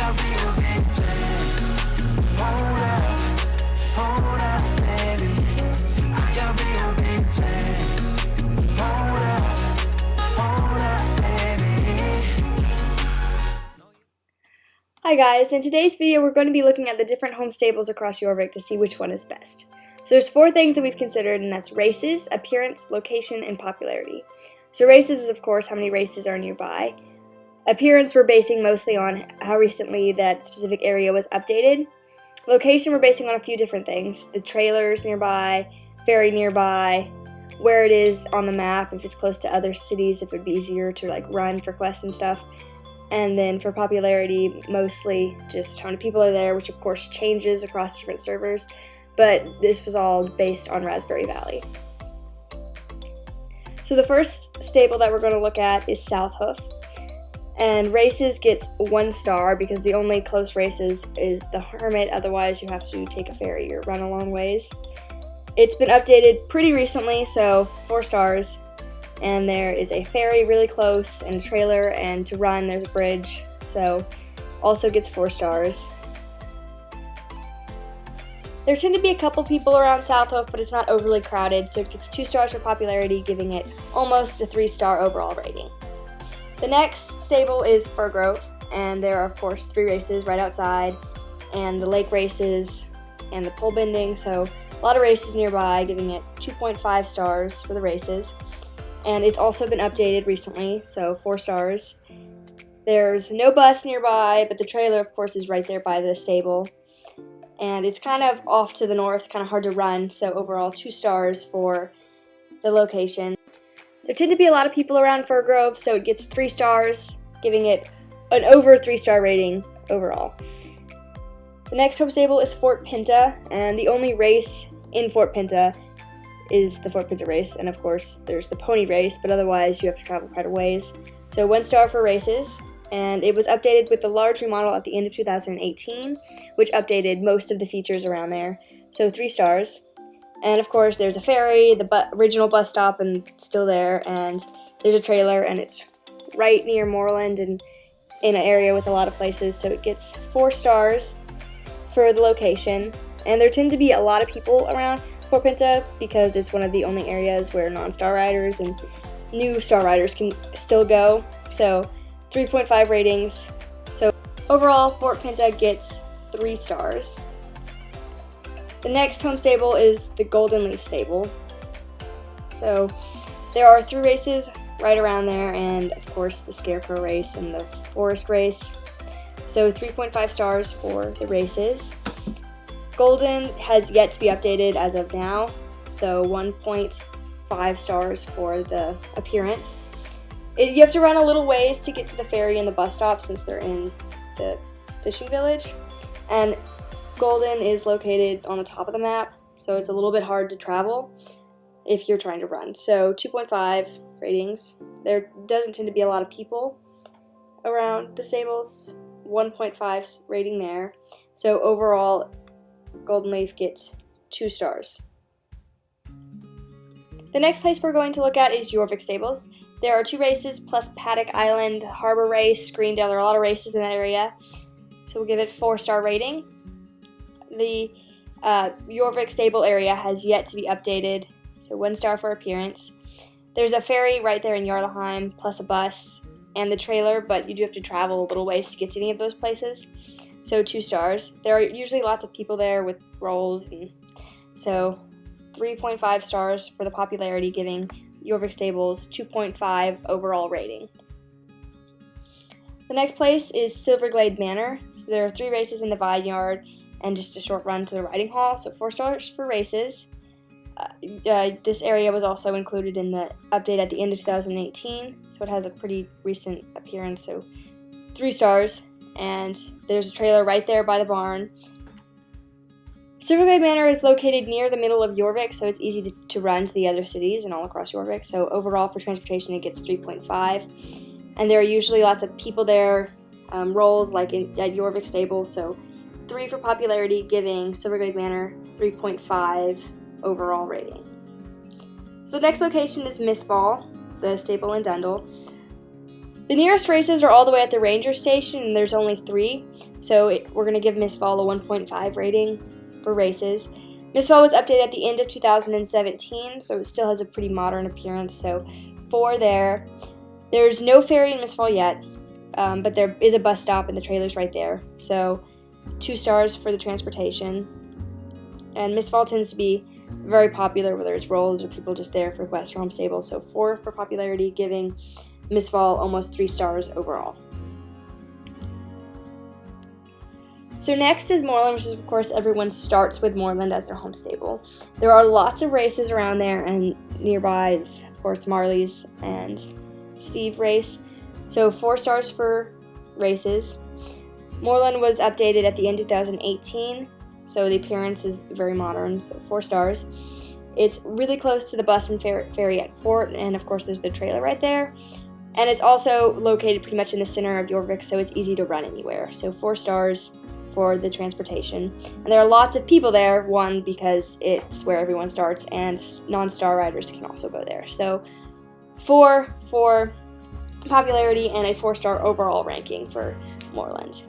got real big plans. Hold up, baby. I got real big plans. Hold up, baby. Hi guys, in today's video we're going to be looking at the different home stables across Jorvik to see which one is best. So there's 4 things that we've considered, and that's races, appearance, location, and popularity. So races is of course how many races are nearby. Appearance we're basing mostly on how recently that specific area was updated. Location we're basing on a few different things. The trailers nearby, ferry nearby, where it is on the map, if it's close to other cities, if it would be easier to like run for quests and stuff. And then for popularity, mostly just how many people are there, which of course changes across different servers. But this was all based on Raspberry Valley. So the first stable that we're going to look at is South Hoof. And races gets 1 star because the only close races is the Hermit, otherwise you have to take a ferry or run a long ways. It's been updated pretty recently, so 4 stars. And there is a ferry really close and a trailer, and to run there's a bridge, so also gets 4 stars. There tend to be a couple people around South Hoof, but it's not overly crowded, so it gets 2 stars for popularity, giving it almost a 3-star overall rating. The next stable is Fir Grove, and there are of course 3 races right outside, and the lake races and the pole bending, so a lot of races nearby, giving it 2.5 stars for the races. And it's also been updated recently, so 4 stars. There's no bus nearby, but the trailer of course is right there by the stable. And it's kind of off to the north, kind of hard to run, so overall 2 stars for the location. There tend to be a lot of people around Fir Grove, so it gets 3 stars, giving it an over 3-star rating overall. The next home stable is Fort Pinta, and the only race in Fort Pinta is the Fort Pinta race, and of course there's the pony race, but otherwise you have to travel quite a ways. So 1 star for races, and it was updated with the large remodel at the end of 2018, which updated most of the features around there, so 3 stars. And of course there's a ferry, the original bus stop and still there, and there's a trailer, and it's right near Moreland and in an area with a lot of places, so it gets 4 stars for the location. And there tend to be a lot of people around Fort Pinta because it's one of the only areas where non-star riders and new star riders can still go, so 3.5 ratings. So overall Fort Pinta gets 3 stars. The next home stable is the Golden Leaf stable. So there are 3 races right around there, and of course the Scarecrow race and the Forest race. So 3.5 stars for the races. Golden has yet to be updated as of now, so 1.5 stars for the appearance. You have to run a little ways to get to the ferry and the bus stop since they're in the fishing village. And Golden is located on the top of the map, so it's a little bit hard to travel if you're trying to run. So 2.5 ratings. There doesn't tend to be a lot of people around the stables. 1.5 rating there. So overall, Golden Leaf gets 2 stars. The next place we're going to look at is Jorvik Stables. There are 2 races plus Paddock Island, Harbor Race, Greendale. There are a lot of races in that area, so we'll give it 4-star rating. The Jorvik stable area has yet to be updated, so 1 star for appearance. There's a ferry right there in Jarlheim, plus a bus, and the trailer, but you do have to travel a little ways to get to any of those places, so 2 stars. There are usually lots of people there with roles, and so 3.5 stars for the popularity, giving Jorvik Stables 2.5 overall rating. The next place is Silver Glade Manor. So there are 3 races in the vineyard and just a short run to the riding hall, so 4 stars for races. This area was also included in the update at the end of 2018, so it has a pretty recent appearance, so 3 stars. And there's a trailer right there by the barn. Silver Glade Manor is located near the middle of Jorvik, so it's easy to run to the other cities and all across Jorvik. So overall for transportation it gets 3.5. And there are usually lots of people there, roles like at Jorvik Stable, so 3 for popularity, giving Silver Glade Manor 3.5 overall rating. So the next location is Missfall, the stable in Dundle. The nearest races are all the way at the ranger station, and there's only 3, so we're going to give Missfall a 1.5 rating for races. Missfall was updated at the end of 2017, so it still has a pretty modern appearance, so 4 there. There's no ferry in Missfall yet, but there is a bus stop and the trailer's right there, so 2 stars for the transportation. And Missfall tends to be very popular, whether it's rolls or people just there for quest or home stable, so 4 for popularity, giving Missfall almost 3 stars overall. So next is Moreland, which is, of course, everyone starts with Moreland as their home stable. There are lots of races around there, and nearby is, of course, Marley's and Steve race. So 4 stars for races. Moreland was updated at the end of 2018, so the appearance is very modern, so 4 stars. It's really close to the bus and ferry at Fort, and of course there's the trailer right there. And it's also located pretty much in the center of Jorvik, so it's easy to run anywhere. So 4 stars for the transportation. And there are lots of people there, one, because it's where everyone starts, and non-star riders can also go there. So 4 for popularity and a 4-star overall ranking for Moreland.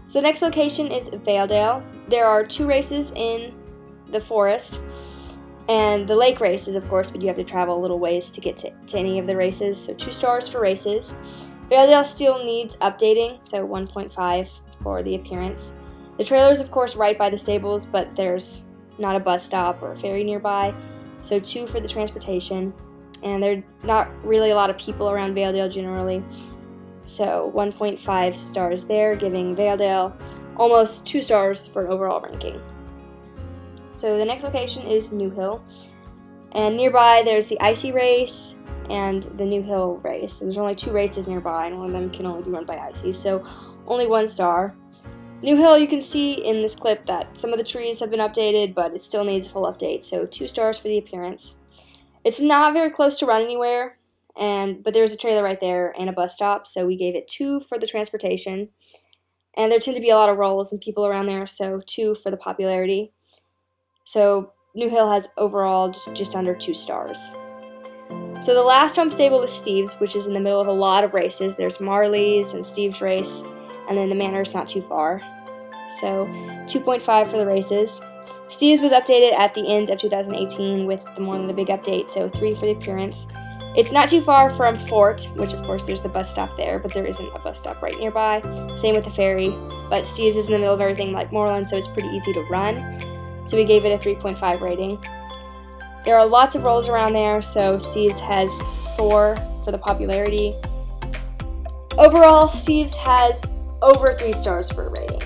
So the next location is Vail Dale. There are 2 races in the forest, and the lake races, of course, but you have to travel a little ways to get to any of the races, so 2 stars for races. Vail Dale still needs updating, so 1.5 for the appearance. The trailer is, of course, right by the stables, but there's not a bus stop or a ferry nearby, so 2 for the transportation. And there are not really a lot of people around Vail Dale generally, so 1.5 stars there, giving Vail Dale almost 2 stars for an overall ranking. So the next location is New Hill, and nearby there's the Icy race and the New Hill race. So there's only 2 races nearby, and one of them can only be run by Icy, so only 1 star. New Hill, you can see in this clip that some of the trees have been updated, but it still needs a full update, so 2 stars for the appearance. It's not very close to run anywhere, but there's a trailer right there and a bus stop, so we gave it 2 for the transportation. And there tend to be a lot of rolls and people around there, so 2 for the popularity. So New Hill has overall just under 2 stars. So the last home stable is Steve's, which is in the middle of a lot of races. There's Marley's and Steve's race, and then the Manor's not too far. So 2.5 for the races. Steve's was updated at the end of 2018 with the Moreland a big update, so 3 for the appearance. It's not too far from Fort, which of course there's the bus stop there, but there isn't a bus stop right nearby. Same with the ferry, but Steve's is in the middle of everything like Moreland, so it's pretty easy to run. So we gave it a 3.5 rating. There are lots of rolls around there, so Steve's has 4 for the popularity. Overall, Steve's has over 3 stars for a rating.